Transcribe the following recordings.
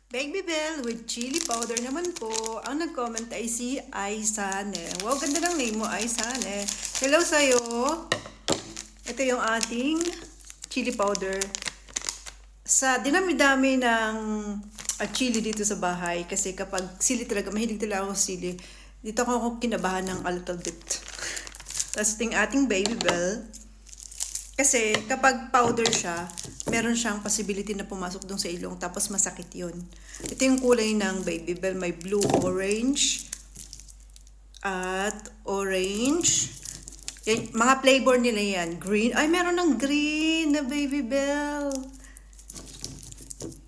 Baby Bell with chili powder naman po. Ang nag-comment ay si Aisane. Wow, ganda ng name mo, Aisane. Hello sa'yo. Ito yung ating chili powder. Sa dinami-dami ng chili dito sa bahay, kasi kapag sili talaga, mahilig talaga ako sa sili. Dito ako kinabahan ng a little bit. Tapos ito yung ating Baby Bell. Kasi kapag powder siya, meron siyang possibility na pumasok dun sa ilong tapos masakit yun. Ito yung kulay ng Baby Bell. May blue, orange, at orange. Yan, mga flavor nila yan. Green. Ay, meron ng green na Baby Bell.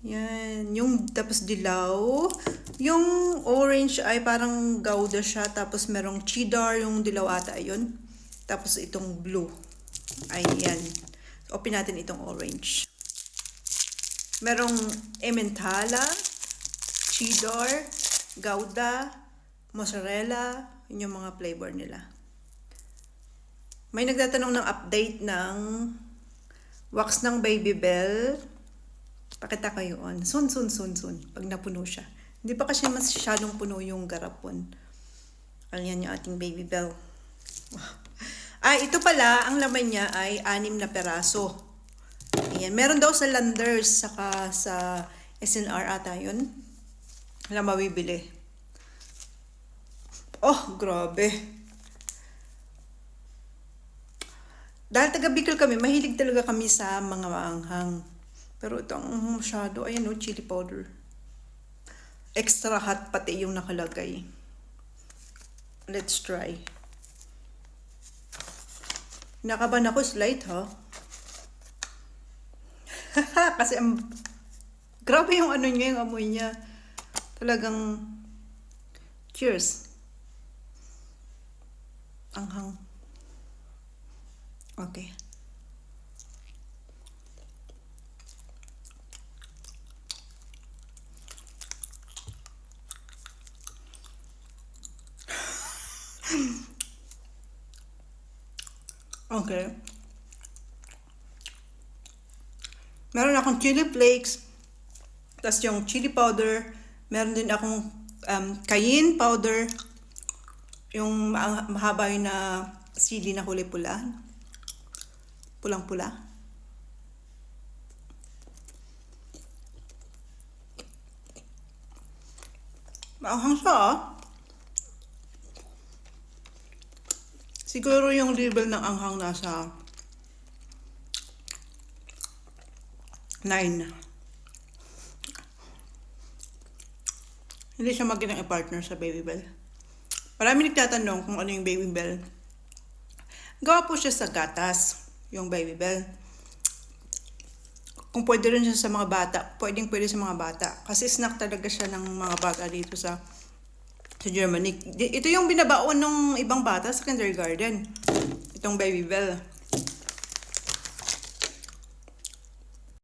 Yan. Yung tapos dilaw. Yung orange ay parang gouda siya. Tapos merong cheddar yung dilaw ata yun. Tapos itong blue. Ayan. Open natin itong orange. Merong Emmentaler, cheddar, gouda, mozzarella. Yun yung mga flavor nila. May nagtatanong ng update ng wax ng Baby Bell. Pakita kayo on. Soon. Pag napuno siya. Hindi pa kasi masyadong puno yung garapon. Ayan yung ating Baby Bell. Ito pala, ang laman niya ay 6 na peraso. Ayan. Meron daw sa Landers, saka sa SNR ata yun. Wala mabibili. Oh, grabe. Dahil taga Bicol kami, mahilig talaga kami sa mga maanghang. Pero ito ang masyado, ayan o, chili powder. Extra hot pati yung nakalagay. Let's try. Nakaban ako, slight ha. Kasi grabe yung ano niya, yung amoy niya. Talagang cheers. Anghang. Okay. Okay. Meron akong chili flakes, tapos yung chili powder, meron din akong cayenne powder, yung mahaba yun na sili na kulay pula, pulang-pula. Maanghang siya ah. Siguro yung level ng anghang nasa 9. Hindi siya magandang i-partner sa Baby Bell. Marami nagtatanong kung ano yung Baby Bell. Gawa po siya sa gatas, yung Baby Bell. Kung pwede rin siya sa mga bata, pwede sa mga bata. Kasi snack talaga siya ng mga bata dito sa Germany. Ito yung binabaon ng ibang bata sa kindergarten. Itong Baby Bell.